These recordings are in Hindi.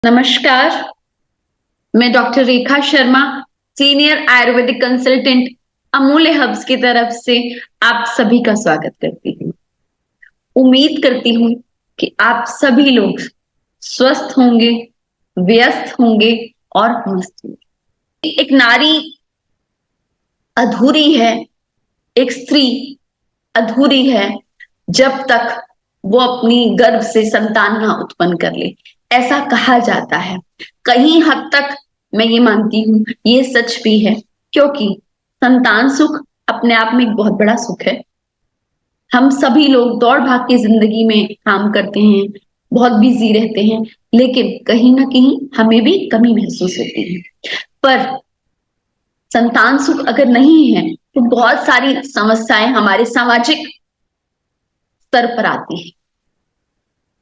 नमस्कार। मैं doctor Rekha Sharma, senior Ayurvedic consultant, अमूल्य हब्स की तरफ से आप सभी का स्वागत करती हूँ। उम्मीद करती हूँ कि आप सभी लोग स्वस्थ होंगे, व्यस्त होंगे और मस्त होंगे। एक नारी अधूरी है, एक स्त्री अधूरी है जब तक वो अपनी गर्भ से संतान ना उत्पन्न कर ले। ऐसा कहा जाता है। कहीं हद तक मैं ये मानती हूँ, ये सच भी है, क्योंकि संतान सुख अपने आप में एक बहुत बड़ा सुख है। हम सभी लोग दौड़ भाग की जिंदगी में काम करते हैं, बहुत बिजी रहते हैं, लेकिन कहीं ना कहीं हमें भी कमी महसूस होती है। पर संतान सुख अगर नहीं है तो बहुत सारी समस्याएं हमारे सामाजिक स्तर पर आती है।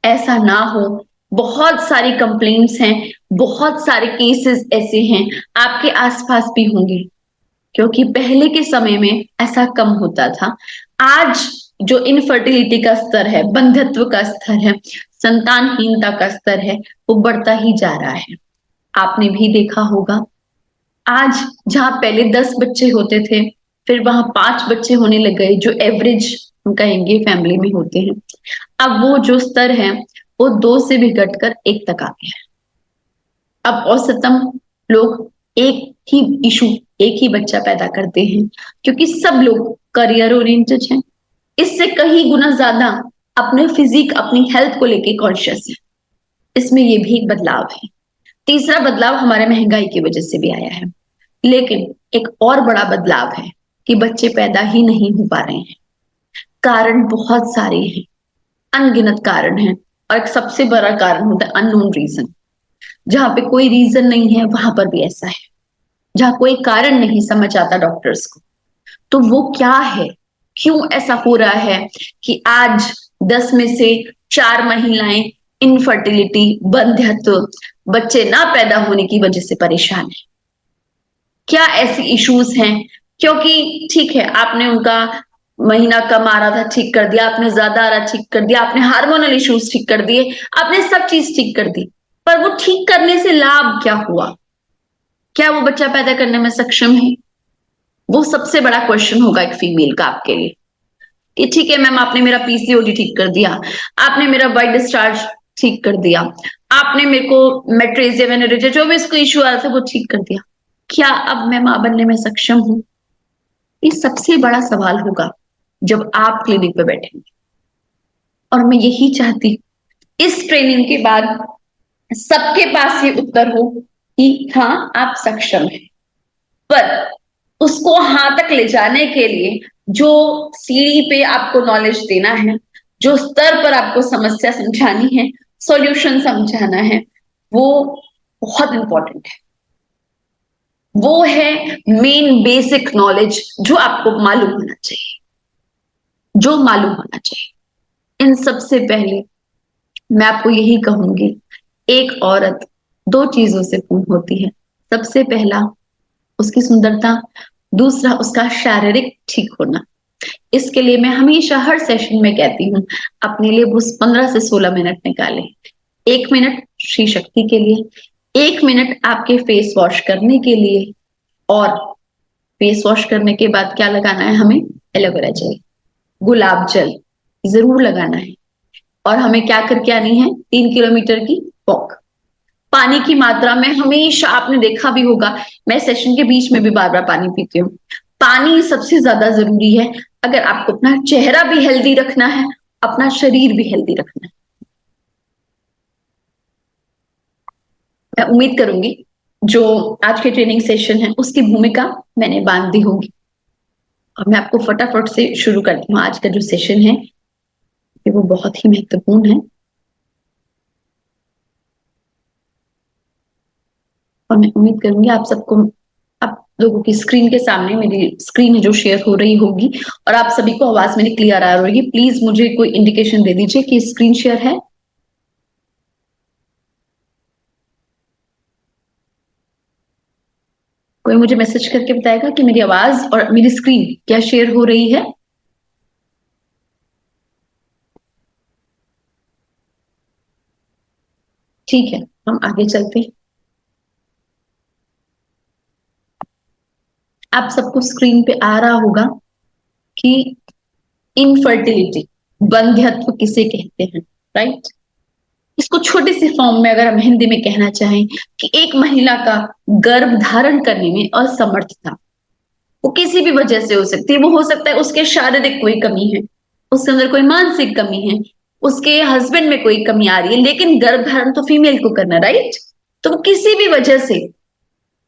ऐसा ना हो, बहुत सारी कंप्लेंट्स हैं, बहुत सारे केसेस ऐसे हैं, आपके आसपास भी होंगे, क्योंकि पहले के समय में ऐसा कम होता था। आज जो इनफर्टिलिटी का स्तर है, बंधत्व का स्तर है, संतानहीनता का स्तर है, वो बढ़ता ही जा रहा है। आपने भी देखा होगा, आज जहां पहले 10 बच्चे होते थे, फिर वहां 5 बच्चे होने लग गए, जो एवरेज हम कहेंगे फैमिली में होते हैं। अब वो जो स्तर है, वो 2 से भी घटकर 1 तक आ गया है। अब औसतन लोग एक ही इशू, एक ही बच्चा पैदा करते हैं, क्योंकि सब लोग करियर ओरिएंटेड हैं। इससे कहीं गुना ज्यादा अपने फिजिक, अपनी हेल्थ को लेके कॉन्शियस है। इसमें ये भी एक बदलाव है। तीसरा बदलाव हमारे महंगाई की वजह से भी आया है। लेकिन एक और बड़ा बदलाव है कि बच्चे पैदा ही नहीं हो पा रहे हैं। कारण बहुत सारे हैं, अनगिनत कारण हैं, और एक सबसे बड़ा कारण होता है अननोन रीजन। जहां पे कोई रीजन नहीं है, वहां पर भी ऐसा है। जहां कोई कारण नहीं समझ आता डॉक्टर्स को, तो वो क्या है, क्यों ऐसा हो रहा है कि आज 10 में से 4 महिलाएं इनफर्टिलिटी, बंध्यत्व, बच्चे ना पैदा होने की वजह से परेशान है। क्या ऐसी इश्यूज हैं? क्योंकि ठीक है, आपने उनका महीना कम आ रहा था, ठीक कर दिया, आपने ज्यादा आ रहा ठीक कर दिया, आपने हार्मोनल इश्यूज ठीक कर दिए, आपने सब चीज ठीक कर दी, पर वो ठीक करने से लाभ क्या हुआ? क्या वो बच्चा पैदा करने में सक्षम है? वो सबसे बड़ा क्वेश्चन होगा एक फीमेल का आपके लिए। कि ठीक है मैम, आपने मेरा पीसीओडी ठीक कर दिया, आपने मेरा वाइट डिस्चार्ज ठीक कर दिया, आपने मेरे को मेट्रेजिया वेनेरेजिया जो भी इसको इश्यू आ रहा था वो ठीक कर दिया, क्या अब मैं मां बनने में सक्षम हूँ? ये सबसे बड़ा सवाल होगा जब आप क्लिनिक पे बैठेंगे। और मैं यही चाहती हूँ इस ट्रेनिंग के बाद सबके पास ये उत्तर हो कि हाँ आप सक्षम हैं। पर उसको हाँ तक ले जाने के लिए जो सीढ़ी पे आपको नॉलेज देना है, जो स्तर पर आपको समस्या समझानी है, सॉल्यूशन समझाना है, वो बहुत इंपॉर्टेंट है। वो है मेन बेसिक नॉलेज जो आपको मालूम होना चाहिए, जो मालूम होना चाहिए। इन सबसे पहले मैं आपको यही कहूंगी, एक औरत 2 चीजों से पूर्ण होती है। सबसे पहला उसकी सुंदरता, दूसरा उसका शारीरिक ठीक होना। इसके लिए मैं हमेशा हर सेशन में कहती हूँ, अपने लिए बस 15 से 16 मिनट निकालें। 1 मिनट श्री शक्ति के लिए, 1 मिनट आपके फेस वॉश करने के लिए, और फेस वॉश करने के बाद क्या लगाना है हमें? एलोवेरा जेल, गुलाब जल जरूर लगाना है। और हमें क्या करके आनी है? 3 किलोमीटर की वॉक। पानी की मात्रा में हमेशा, आपने देखा भी होगा, मैं सेशन के बीच में भी बार बार पानी पीती हूँ। पानी सबसे ज्यादा जरूरी है अगर आपको अपना चेहरा भी हेल्दी रखना है, अपना शरीर भी हेल्दी रखना है। मैं उम्मीद करूंगी जो आज के ट्रेनिंग सेशन है उसकी भूमिका मैंने बांध दी होगी। और मैं आपको फटाफट से शुरू करती हूँ आज का जो सेशन है, कि वो बहुत ही महत्वपूर्ण है। और मैं उम्मीद करूंगी आप सबको, आप लोगों की स्क्रीन के सामने मेरी स्क्रीन जो शेयर हो रही होगी, और आप सभी को आवाज मेरी क्लियर आ रही होगी। प्लीज मुझे कोई इंडिकेशन दे दीजिए कि स्क्रीन शेयर है। कोई मुझे मैसेज करके बताएगा कि मेरी आवाज और मेरी स्क्रीन क्या शेयर हो रही है? ठीक है, हम आगे चलते हैं। आप सबको स्क्रीन पे आ रहा होगा कि इनफर्टिलिटी, वंध्यत्व किसे कहते हैं, राइट। इसको छोटे से फॉर्म में अगर हम हिंदी में कहना चाहें कि एक महिला का गर्भ धारण करने में असमर्थता, वो किसी भी वजह से हो सकती है। वो हो सकता है उसके शारीरिक कोई कमी है, उसके अंदर कोई मानसिक कमी है, उसके हस्बैंड में कोई कमी आ रही है, लेकिन गर्भ धारण तो फीमेल को करना, राइट। तो वो किसी भी वजह से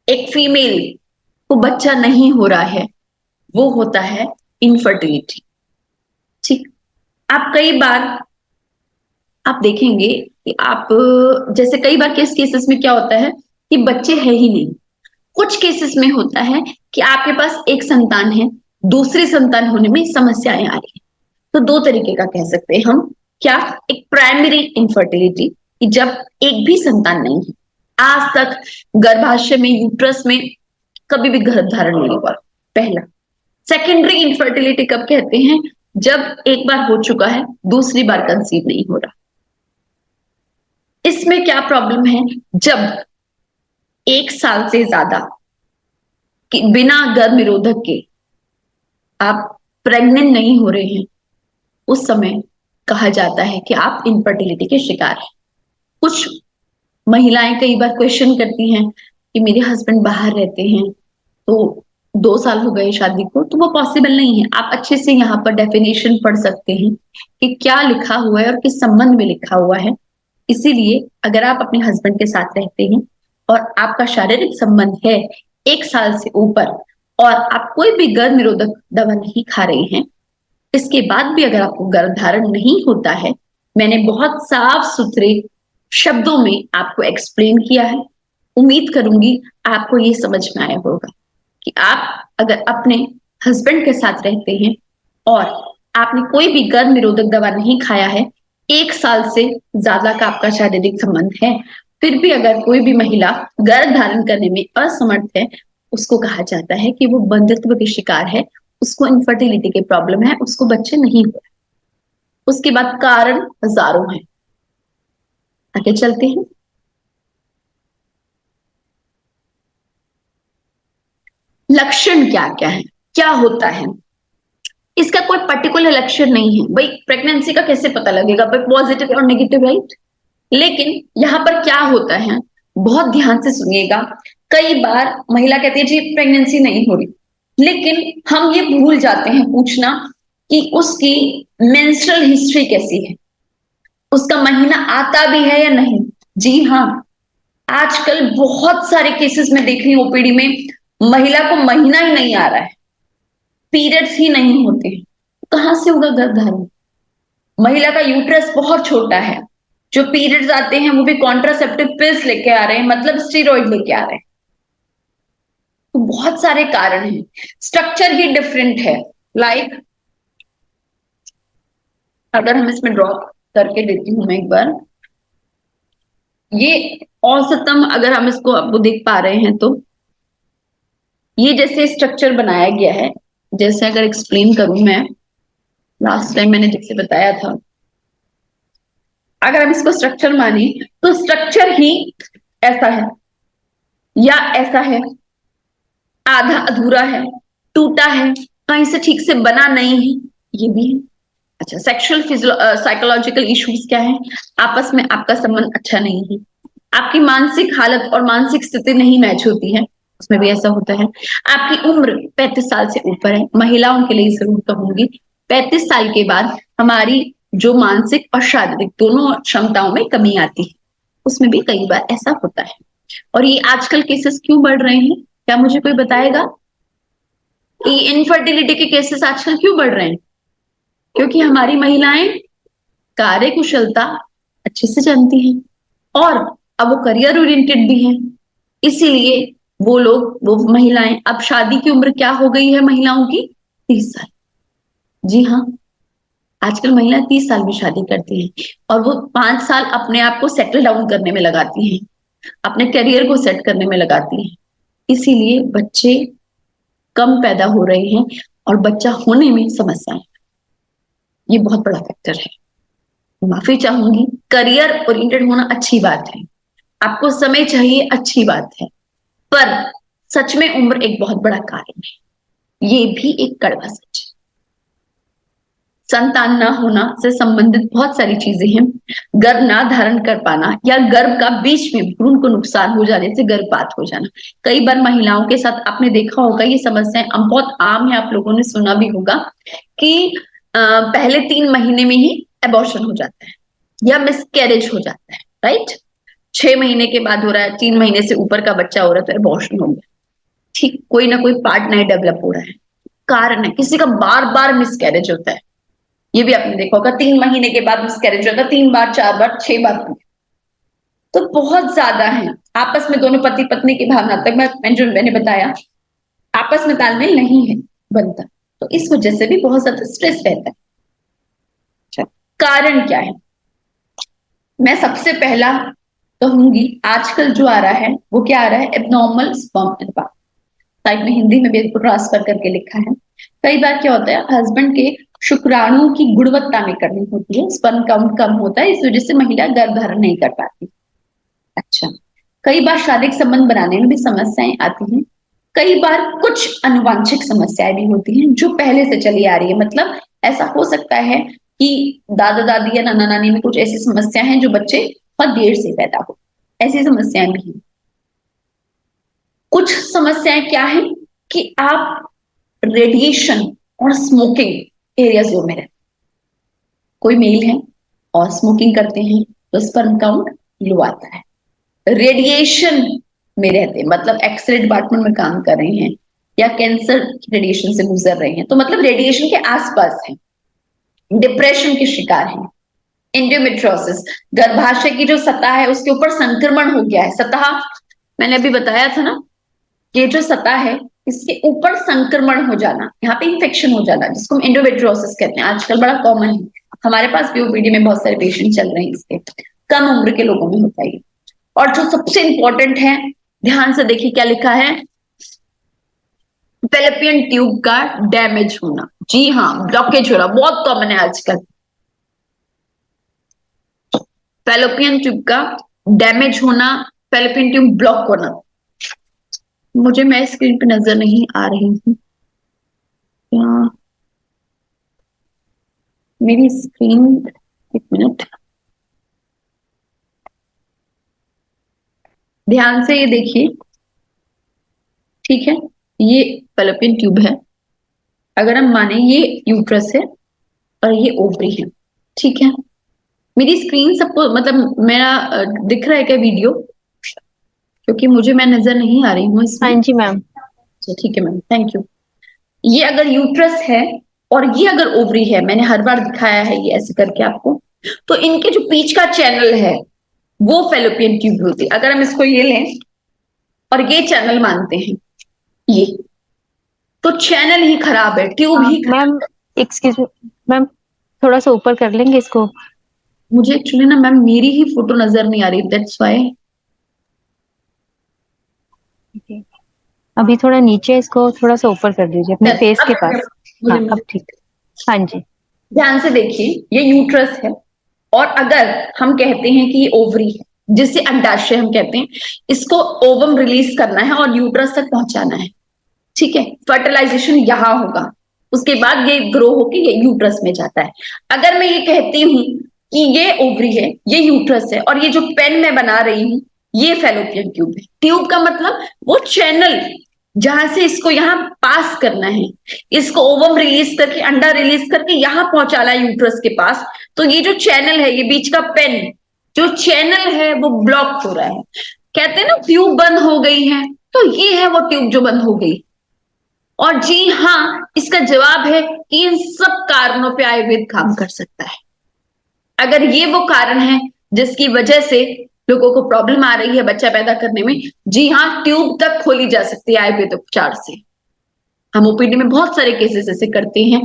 एक फीमेल को बच्चा नहीं हो रहा है, वो होता है इनफर्टिलिटी। ठीक। आप कई बार आप देखेंगे कि आप जैसे कई बार केसेस में क्या होता है कि बच्चे है ही नहीं। कुछ केसेस में होता है कि आपके पास एक संतान है, दूसरी संतान होने में समस्याएं आ रही है। तो दो तरीके का कह सकते हैं हम। क्या? एक प्राइमरी इनफर्टिलिटी, कि जब एक भी संतान नहीं है, आज तक गर्भाशय में, यूट्रस में कभी भी गर्भ धारण नहीं हुआ, पहला। सेकेंडरी इनफर्टिलिटी कब कहते हैं? जब एक बार हो चुका है, दूसरी बार कंसीव नहीं हो रहा। इसमें क्या प्रॉब्लम है? जब 1 साल से ज्यादा कि बिना गर्भ निरोधक के आप प्रेग्नेंट नहीं हो रहे हैं, उस समय कहा जाता है कि आप इनफर्टिलिटी के शिकार हैं। कुछ महिलाएं कई बार क्वेश्चन करती हैं कि मेरे हस्बैंड बाहर रहते हैं, तो 2 साल हो गए शादी को, तो वो पॉसिबल नहीं है। आप अच्छे से यहाँ पर डेफिनेशन पढ़ सकते हैं कि क्या लिखा हुआ है और किस संबंध में लिखा हुआ है। इसीलिए अगर आप अपने हस्बैंड के साथ रहते हैं और आपका शारीरिक संबंध है 1 साल से ऊपर, और आप कोई भी गर्भ निरोधक दवा नहीं खा रहे हैं, इसके बाद भी अगर आपको गर्भ धारण नहीं होता है, मैंने बहुत साफ सुथरे शब्दों में आपको एक्सप्लेन किया है। उम्मीद करूंगी आपको ये समझ में आया होगा कि आप अगर अपने हस्बैंड के साथ रहते हैं और आपने कोई भी गर्भ निरोधक दवा नहीं खाया है, 1 साल से ज्यादा का आपका शारीरिक संबंध है, फिर भी अगर कोई भी महिला गर्भ धारण करने में असमर्थ है, उसको कहा जाता है कि वो बंधुत्व के शिकार है, उसको इनफर्टिलिटी की प्रॉब्लम है, उसको बच्चे नहीं हुए। उसके बाद कारण हजारों हैं। आगे चलते हैं। लक्षण क्या क्या है, क्या होता है? इसका कोई पर्टिकुलर लक्षण नहीं है। भाई प्रेगनेंसी का कैसे पता लगेगा? भाई पॉजिटिव और नेगेटिव, राइट। लेकिन यहाँ पर क्या होता है, बहुत ध्यान से सुनिएगा। कई बार महिला कहती है जी प्रेगनेंसी नहीं हो रही, लेकिन हम ये भूल जाते हैं पूछना कि उसकी मेंस्ट्रुअल हिस्ट्री कैसी है, उसका महीना आता भी है या नहीं। जी हाँ, आजकल बहुत सारे केसेस में देख रही हूँ ओपीडी में, महिला को महीना ही नहीं आ रहा है, पीरियड्स ही नहीं होते हैं। कहां से होगा गर्भधारण? महिला का यूट्रस बहुत छोटा है, जो पीरियड्स आते हैं वो भी कॉन्ट्रासेप्टिव पिल्स लेके आ रहे हैं, मतलब स्टेरॉइड लेके आ रहे हैं। तो बहुत सारे कारण हैं, स्ट्रक्चर ही डिफरेंट है। लाइक अगर हम इसमें ड्रॉ करके देती हूं मैं एक बार, ये औसतम अगर हम इसको आपको देख पा रहे हैं तो ये जैसे स्ट्रक्चर बनाया गया है, जैसे अगर एक्सप्लेन करूं मैं, लास्ट टाइम मैंने जैसे बताया था, अगर हम इसको स्ट्रक्चर माने तो स्ट्रक्चर ही ऐसा है या ऐसा है, आधा अधूरा है, टूटा है, कहीं से ठीक से बना नहीं है, ये भी है। अच्छा, सेक्सुअल साइकोलॉजिकल इश्यूज क्या है? आपस में आपका संबंध अच्छा नहीं है, आपकी मानसिक हालत और मानसिक स्थिति नहीं मैच होती है, उसमें भी ऐसा होता है। आपकी उम्र 35 साल से ऊपर है, महिलाओं के लिए जरूर कहूंगी 35 साल के बाद हमारी जो मानसिक और शारीरिक दोनों क्षमताओं में कमी आती है, उसमें भी कई बार ऐसा होता है। और ये आजकल केसेस क्यों बढ़ रहे हैं, क्या मुझे कोई बताएगा? ये इनफर्टिलिटी के केसेस आजकल क्यों बढ़ रहे हैं? क्योंकि हमारी महिलाएं कार्य कुशलता अच्छे से जानती हैं, और अब वो करियर ओरिएंटेड भी हैं। इसीलिए वो महिलाएं, अब शादी की उम्र क्या हो गई है महिलाओं की? 30 साल। जी हाँ, आजकल महिलाएं 30 साल में शादी करती हैं, और वो 5 साल अपने आप को सेटल डाउन करने में लगाती हैं, अपने करियर को सेट करने में लगाती हैं। इसीलिए बच्चे कम पैदा हो रहे हैं और बच्चा होने में समस्याएं, ये बहुत बड़ा फैक्टर है। माफी चाहूंगी, करियर ओरिएंटेड होना अच्छी बात है, आपको समय चाहिए, अच्छी बात है, पर सच में उम्र एक बहुत बड़ा कारण है, ये भी एक कड़वा सच है। संतान ना होना से संबंधित बहुत सारी चीजें हैं। गर्भ ना धारण कर पाना या गर्भ का बीच में भ्रूण को नुकसान हो जाने से गर्भपात हो जाना, कई बार महिलाओं के साथ आपने देखा होगा, ये समस्याएं बहुत आम है, आप लोगों ने सुना भी होगा कि पहले 3 महीने में ही एबॉर्शन हो जाता है या मिसकैरेज हो जाता है, राइट। 6 महीने के बाद हो रहा है, 3 महीने से ऊपर का बच्चा हो रहा है तो एबॉर्शन हो गया, ठीक, कोई ना कोई पार्ट नहीं डेवलप हो रहा है, कारण है, किसी का बार बार मिसकैरेज होता है, ये भी आपने देखा होगा, 3 महीने के बाद मिसकैरेज होता है, 3 बार, 4 बार, 6 बार, तो बहुत ज्यादा है। आपस में दोनों पति पत्नी की भावनात्मक जो मैंने बताया, आपस में तालमेल नहीं है बनता, तो इस वजह से भी बहुत ज्यादा स्ट्रेस रहता है। अच्छा, कारण क्या है? मैं सबसे पहला कहूंगी, आजकल जो आ रहा है वो क्या आ रहा है, एबनॉर्मल स्पर्म अनुपात, साइड में हिंदी में भी ट्रांसफर करके लिखा है। कई बार क्या होता है, हस्बैंड के शुक्राणुओं की गुणवत्ता में कमी होती है, स्पर्म काउंट कम होता है, इस वजह से महिला गर्भ धारण नहीं कर पाती। अच्छा, कई बार शारीरिक संबंध बनाने में भी समस्याएं आती हैं, कई बार कुछ अनुवांशिक समस्याएं भी होती हैं जो पहले से चली आ रही है, मतलब ऐसा हो सकता है कि दादा दादी या नाना नानी में कुछ ऐसी समस्या हैं जो बच्चे बहुत देर से पैदा हो, ऐसी समस्याएं भी हैं। कुछ समस्याएं क्या है कि आप रेडिएशन और स्मोकिंग एरिया जोन में रहते, कोई मेल है और स्मोकिंग करते हैं तो स्पर्म काउंट लो आता है, रेडिएशन में रहते मतलब एक्सरे डिपार्टमेंट में काम कर रहे हैं या कैंसर रेडिएशन से गुजर रहे हैं तो मतलब रेडिएशन के आसपास हैं, डिप्रेशन के शिकार हैं, एंडोमेट्रियोसिस, गर्भाशय की जो सतह है उसके ऊपर संक्रमण हो गया है, सतह मैंने अभी बताया था ना, ये जो सतह है इसके ऊपर संक्रमण हो जाना, यहाँ पे इंफेक्शन हो जाना, जिसको हम एंडोमेट्रियोसिस कहते हैं, आजकल बड़ा कॉमन है, हमारे पास भी ओपीडी में बहुत सारे पेशेंट चल रहे हैं इसके, कम उम्र के लोगों में होता है। और जो सबसे इंपॉर्टेंट है, ध्यान से देखिए क्या लिखा है, फैलोपियन ट्यूब का डैमेज होना, जी हाँ, ब्लॉकेज हो रहा, बहुत कॉमन है आजकल, फैलोपियन ट्यूब का डैमेज होना, फैलोपियन ट्यूब ब्लॉक होना। मुझे मैं स्क्रीन पे नजर नहीं आ रही हूँ, मेरी स्क्रीन, एक मिनट, ध्यान से ये देखिए, ठीक है, ये फैलोपियन ट्यूब है, अगर हम माने ये यूट्रस है और ये ओवरी है, ठीक है, मेरी स्क्रीन सबको मतलब मेरा दिख रहा है क्या वीडियो, क्योंकि मुझे मैं नजर नहीं आ रही हूँ इसमें। हाँ जी मैम। ठीक है मैम, थैंक यू। ये अगर यूट्रस है और ये अगर ओवरी है, मैंने हर बार दिखाया है ये ऐसे करके आपको, तो इनके जो बीच का चैनल है वो फैलोपियन ट्यूब होती है। अगर हम इसको ये लें और ये चैनल मानते हैं, ये तो चैनल ही खराब है, ट्यूब ही खराब। मैम एक्सक्यूज मी मैम, थोड़ा सा ऊपर कर लेंगे इसको। मुझे एक्चुअली ना मैम मेरी ही फोटो नजर नहीं आ रही, दैट्स व्हाई। अभी थोड़ा नीचे इसको थोड़ा सा ऊपर कर दीजिए अपने फेस के पास। हाँ मुझे अब ठीक। हाँ जी। ध्यान से देखिए, ये यूट्रस है और अगर हम कहते हैं कि ये ओवरी है, जिसे अंडाशय हम कहते हैं, इसको ओवम रिलीज करना है और यूट्रस तक पहुंचाना है, ठीक है, फर्टिलाइजेशन यहां होगा, उसके बाद ये ग्रो होके ये यूट्रस में जाता है। अगर मैं ये कहती हूं कि ये ओवरी है, ये यूट्रस है और ये जो पेन मैं बना रही हूं ये फैलोपियन ट्यूब है, ट्यूब का मतलब वो चैनल जहां से इसको यहाँ पास करना है, इसको ओवम रिलीज करके अंडा रिलीज करके यहाँ पहुंचाना है यूट्रस के पास, तो ये जो चैनल है, ये बीच का पेन जो चैनल है वो ब्लॉक हो रहा है, कहते हैं ना ट्यूब बंद हो गई है, तो ये है वो ट्यूब जो बंद हो गई। और जी हाँ, इसका जवाब है कि इन सब कारणों पे आयुर्वेद काम कर सकता है। अगर ये वो कारण है जिसकी वजह से लोगों को प्रॉब्लम आ रही है बच्चा पैदा करने में, जी हाँ, ट्यूब तक खोली जा सकती है आयुर्वेद उपचार से। हम ओपीडी में बहुत सारे केसेस ऐसे करते हैं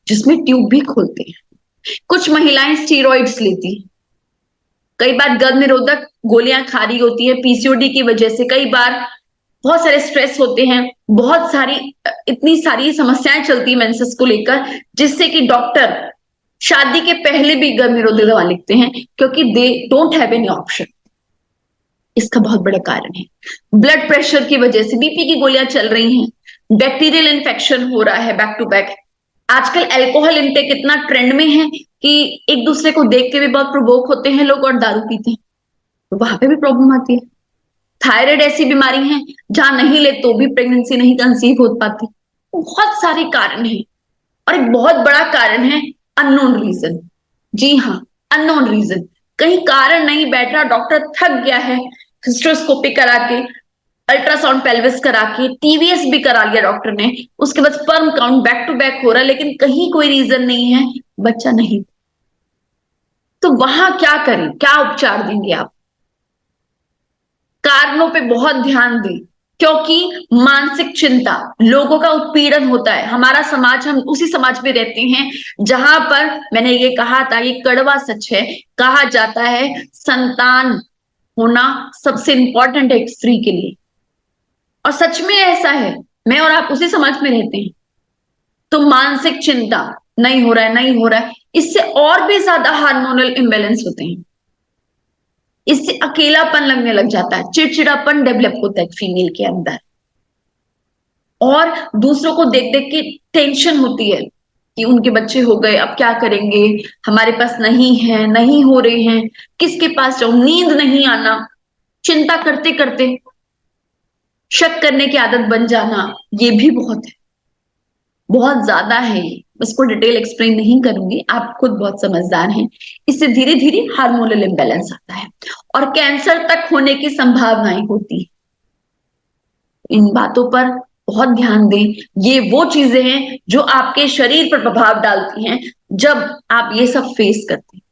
जिसमें ट्यूब भी खोलते हैं। कुछ महिलाएं स्टीरॉइड्स लेती हैं, कई बार गर्भ निरोधक गोलियां खा रही होती है पीसीओडी की वजह से, कई बार बहुत सारे स्ट्रेस होते हैं, बहुत सारी इतनी सारी समस्याएं चलती है मेंसेस को लेकर, जिससे कि डॉक्टर शादी के पहले भी गर्भ निरोधक दवा लिखते हैं क्योंकि they don't have any option. इसका बहुत बड़ा कारण है। ब्लड प्रेशर की वजह से बीपी की गोलियां चल रही हैं, बैक्टीरियल इन्फेक्शन हो रहा है बैक टू बैक। आजकल अल्कोहल इंटेक इतना ट्रेंड में है कि एक दूसरे को देख के भी बहुत प्रोवोक होते हैं लोग और दारू पीते हैं, तो वहां पे भी प्रॉब्लम आती है। थायराइड ऐसी बीमारी है जहां नहीं ले तो भी प्रेगनेंसी नहीं कंसीव हो पाती। बहुत सारे कारण हैं और एक बहुत बड़ा कारण है अननोन रीजन। जी हाँ, अननोन रीजन। कहीं कारण नहीं बैठ रहा, डॉक्टर थक गया है, हिस्ट्रोस्कोपी करा के, अल्ट्रासाउंड पेल्विस करा के, टीवीएस भी करा लिया डॉक्टर ने, उसके बाद sperm count back to back हो रहा है, लेकिन कहीं कोई रीजन नहीं है, बच्चा नहीं। तो वहां क्या करें, क्या उपचार देंगे आप? कारणों पे बहुत ध्यान दें, क्योंकि मानसिक चिंता, लोगों का उत्पीड़न होता है। हमारा समाज, हम उसी समाज में रहते हैं जहां पर, मैंने ये कहा था, ये कड़वा सच है, कहा जाता है संतान होना सबसे इंपॉर्टेंट है एक स्त्री के लिए, और सच में ऐसा है। मैं और आप उसी समाज में रहते हैं। तो मानसिक चिंता, नहीं हो रहा है, नहीं हो रहा है, इससे और भी ज्यादा हार्मोनल इम्बेलेंस होते हैं। इससे अकेलापन लगने लग जाता है, चिड़चिड़ापन डेवलप होता है फीमेल के अंदर, और दूसरों को देख देख के टेंशन होती है कि उनके बच्चे हो गए, अब क्या करेंगे, हमारे पास नहीं है, नहीं हो रहे हैं, किसके पास जाऊं, नींद नहीं आना, चिंता करते करते शक करने की आदत बन जाना, ये भी बहुत है, बहुत ज्यादा है ये। इसको डिटेल एक्सप्लेन नहीं करूंगी, आप खुद बहुत समझदार हैं। इससे धीरे धीरे हार्मोनल इम्बैलेंस आता है और कैंसर तक होने की संभावनाएं होती है। इन बातों पर बहुत ध्यान दें। ये वो चीजें हैं जो आपके शरीर पर प्रभाव डालती हैं जब आप ये सब फेस करते हैं।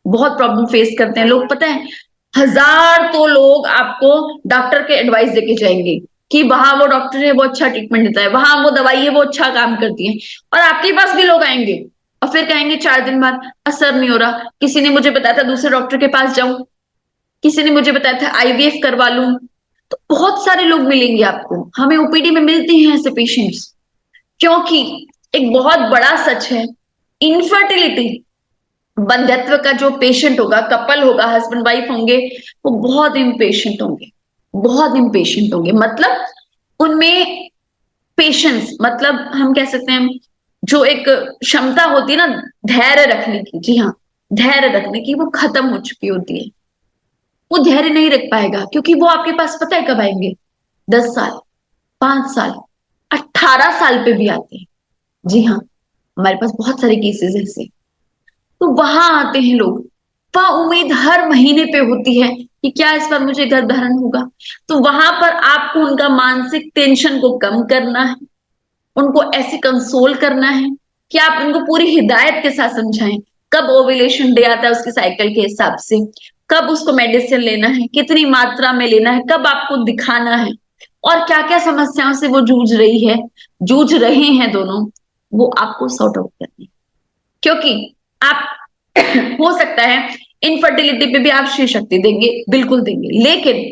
बहुत प्रॉब्लम फेस करते हैं लोग, पता है, हजार तो लोग आपको डॉक्टर के एडवाइस देके जाएंगे कि वहां वो डॉक्टर है, वो अच्छा ट्रीटमेंट देता है, वहां वो दवाई है, वो अच्छा काम करती है, और आपके पास भी लोग आएंगे और फिर कहेंगे 4 दिन बाद असर नहीं हो रहा, किसी ने मुझे बताया था दूसरे डॉक्टर के पास जाऊं, किसी ने मुझे बताया था आईवीएफ करवा लूं। तो बहुत सारे लोग मिलेंगे आपको, हमें ओपीडी में मिलते हैं ऐसे पेशेंट्स। क्योंकि एक बहुत बड़ा सच है, इनफर्टिलिटी, बंध्यत्व का जो पेशेंट होगा, कपल होगा, हस्बैंड वाइफ होंगे, वो बहुत इम्पेशेंट होंगे, बहुत इम्पेशेंट होंगे। मतलब उनमें पेशेंस, मतलब हम कह सकते हैं जो एक क्षमता होती है ना धैर्य रखने की, जी हाँ, धैर्य रखने की, वो खत्म हो चुकी होती है। वो धैर्य नहीं रख पाएगा, क्योंकि वो आपके पास पता है कब आएंगे, 10 साल, 5 साल, 18 साल पे भी आते हैं। जी हाँ, हमारे पास बहुत सारे केसेस ऐसे। तो वहां आते हैं लोग, वहां उम्मीद हर महीने पे होती है कि क्या इस बार मुझे गर्भधारण होगा। तो वहां पर आपको उनका मानसिक टेंशन को कम करना है, उनको ऐसे कंसोल करना है कि आप उनको पूरी हिदायत के साथ समझाएं, कब ओव्यूलेशन डे आता है उसके साइकिल के हिसाब से, कब उसको मेडिसिन लेना है, कितनी मात्रा में लेना है, कब आपको दिखाना है, और क्या क्या समस्याओं से वो जूझ रही है, जूझ रहे हैं दोनों, वो आपको सॉर्ट आउट करनी है। क्योंकि आप हो सकता है इनफर्टिलिटी पे भी आप श्री शक्ति देंगे, बिल्कुल देंगे, लेकिन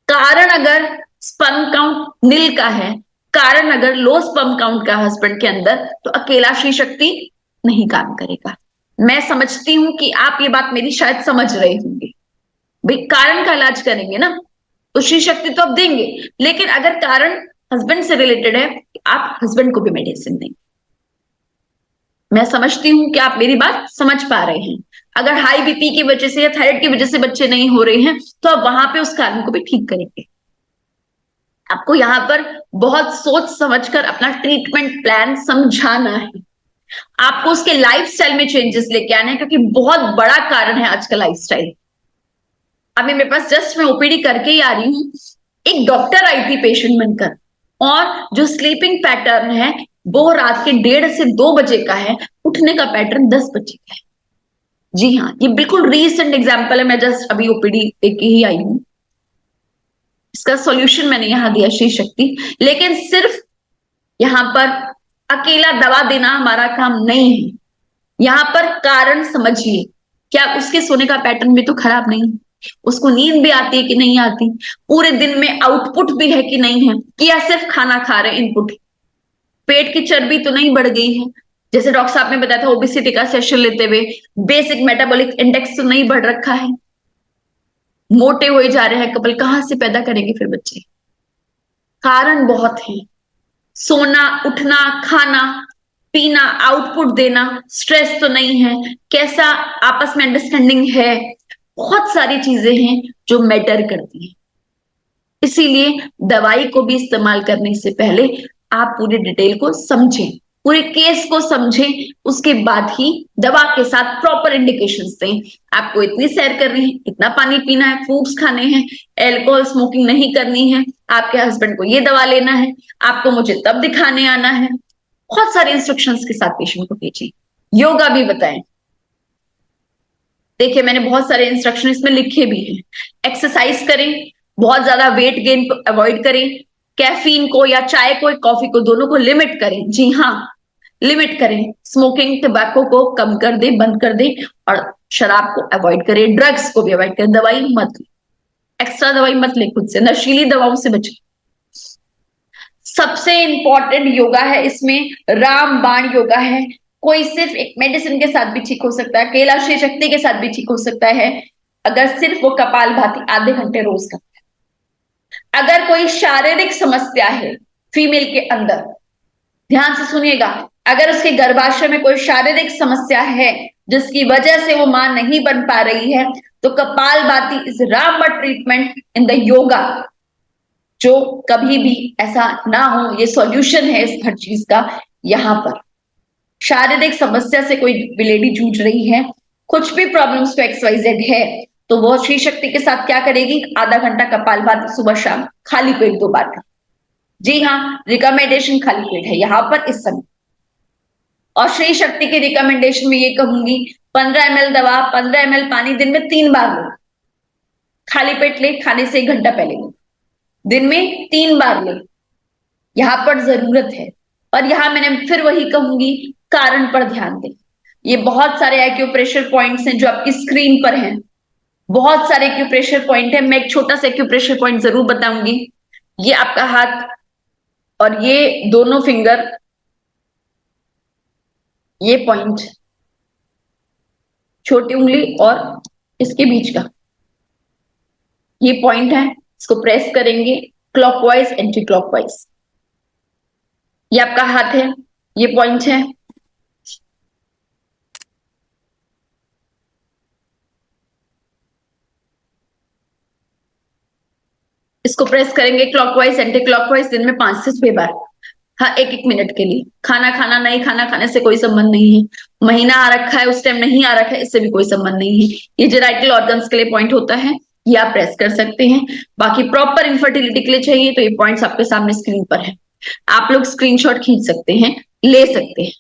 कारण अगर स्पर्म काउंट नील का है, कारण अगर लो स्पर्म काउंट का हस्बैंड के अंदर, तो अकेला श्री शक्ति नहीं काम करेगा। मैं समझती हूं कि आप ये बात मेरी शायद समझ रहे होंगे। भाई कारण का इलाज करेंगे ना, तो श्री शक्ति तो आप देंगे, लेकिन अगर कारण हस्बैंड से रिलेटेड है, आप हस्बैंड को भी मेडिसिन देंगे। मैं समझती हूं कि आप मेरी बात समझ पा रहे हैं। अगर हाई बीपी की वजह से या थायराइड की वजह से बच्चे नहीं हो रहे हैं, तो आप वहां पे उस कारण को भी ठीक करेंगे। आपको यहाँ पर बहुत सोच समझकर अपना ट्रीटमेंट प्लान समझाना है। आपको उसके लाइफस्टाइल में चेंजेस लेके आना है, क्योंकि बहुत बड़ा कारण है आज का लाइफस्टाइल। अभी मेरे पास जस्ट मैं ओपीडी करके ही आ रही हूँ, एक डॉक्टर आई थी पेशेंट बनकर, और जो स्लीपिंग पैटर्न है वो रात के 1:30 से 2 बजे का है, उठने का पैटर्न 10 बजे का है। जी हाँ, ये बिल्कुल रीसेंट एग्जाम्पल है, मैं जस्ट अभी ओपीडी देके ही आई हूँ। इसका सॉल्यूशन मैंने यहां दिया श्री शक्ति, लेकिन सिर्फ यहां पर अकेला दवा देना हमारा काम नहीं है। यहां पर कारण समझिए, क्या उसके सोने का पैटर्न भी तो खराब नहीं है, उसको नींद भी आती है कि नहीं आती, पूरे दिन में आउटपुट भी है कि नहीं है, कि या सिर्फ खाना खा रहे इनपुट, पेट की चर्बी तो नहीं बढ़ गई है, जैसे डॉक्टर साहब ने बताया था ओबेसिटी का सेशन लेते हुए, बेसिक मेटाबॉलिक इंडेक्स तो नहीं बढ़ रखा है। मोटे हुए जा रहे हैं कपल, कहां से पैदा करेंगे फिर बच्चे? कारण बहुत है, सोना, उठना, खाना, पीना, आउटपुट देना, स्ट्रेस तो नहीं है, कैसा आपस में अंडरस्टैंडिंग है, बहुत सारी चीजें हैं जो मैटर करती हैं। इसीलिए दवाई को भी इस्तेमाल करने से पहले आप पूरी डिटेल को समझें, पूरे केस को समझें, उसके बाद ही दवा के साथ प्रॉपर इंडिकेशंस दें। आपको इतनी सैर करनी है, इतना पानी पीना है, फ्रूट्स खाने हैं, अल्कोहल स्मोकिंग नहीं करनी है, आपके हस्बैंड को ये दवा लेना है, आपको मुझे तब दिखाने आना है। बहुत सारे इंस्ट्रक्शंस के साथ पेशेंट को भेजें। योगा भी बताएं। देखिए मैंने बहुत सारे इंस्ट्रक्शन इसमें लिखे भी हैं। एक्सरसाइज करें, बहुत ज्यादा वेट गेन को अवॉइड करें, कैफीन को या चाय को, कॉफी को, दोनों को लिमिट करें। जी हाँ, लिमिट करें। स्मोकिंग, टबैको को कम कर दे, बंद कर दे, और शराब को अवॉइड करें, ड्रग्स को भी अवॉइड करें। दवाई मत ले, एक्स्ट्रा दवाई मत ले खुद से, नशीली दवाओं से बचें। सबसे इंपॉर्टेंट योगा है इसमें रामबाण योगा है। कोई सिर्फ एक मेडिसिन के साथ भी ठीक हो सकता है, केला श्री शक्ति के साथ भी ठीक हो सकता है, अगर सिर्फ वो कपालभाति आधे घंटे रोज करता है। अगर कोई शारीरिक समस्या है फीमेल के अंदर, ध्यान से सुनिएगा, अगर उसके गर्भाशय में कोई शारीरिक समस्या है जिसकी वजह से वो मां नहीं बन पा रही है, तो कपालभाति इज रामबाण ट्रीटमेंट इन द योगा, जो कभी भी ऐसा ना हो, ये सॉल्यूशन है इस हर चीज का। यहां पर शारीरिक समस्या से कोई लेडी जूझ रही है, कुछ भी प्रॉब्लम्स पे XYZ है, तो वो श्री शक्ति के साथ क्या करेगी, आधा घंटा कपालभाति सुबह शाम खाली पेट 2 बार का। जी हाँ, रिकमेंडेशन खाली पेट है यहाँ पर इस समय। और श्री शक्ति की रिकमेंडेशन में ये कहूंगी 15 ml दवा, 15 ml पानी दिन में 3 बार लो। खाली पेट ले, खाने से 1 घंटा पहले लो, दिन में 3 बार ले, यहां पर जरूरत है। और यहां मैंने फिर वही कहूंगी, कारण पर ध्यान दें। ये बहुत सारे एक्यूप्रेशर पॉइंट्स हैं जो आपकी स्क्रीन पर हैं, बहुत सारे एक्यूप्रेशर पॉइंट है। मैं एक छोटा सा एक्यूप्रेशर पॉइंट जरूर बताऊंगी। ये आपका हाथ और ये दोनों फिंगर, ये पॉइंट, छोटी उंगली और इसके बीच का ये पॉइंट है, इसको प्रेस करेंगे क्लॉकवाइज एंटी क्लॉकवाइज। ये आपका हाथ है, ये पॉइंट है, इसको प्रेस करेंगे क्लॉकवाइज एंटी क्लॉकवाइज दिन में 5 से 6 बार। हाँ, 1-1 मिनट के लिए। खाना खाना नहीं खाना खाने से कोई संबंध नहीं है, महीना आ रखा है उस टाइम नहीं आ रखा है, इससे भी कोई संबंध नहीं है। ये जेनाइटल ऑर्गन्स के लिए पॉइंट होता है, ये आप प्रेस कर सकते हैं। बाकी प्रॉपर इनफर्टिलिटी के लिए चाहिए तो ये पॉइंट्स आपके सामने स्क्रीन पर है, आप लोग स्क्रीनशॉट खींच सकते हैं, ले सकते हैं।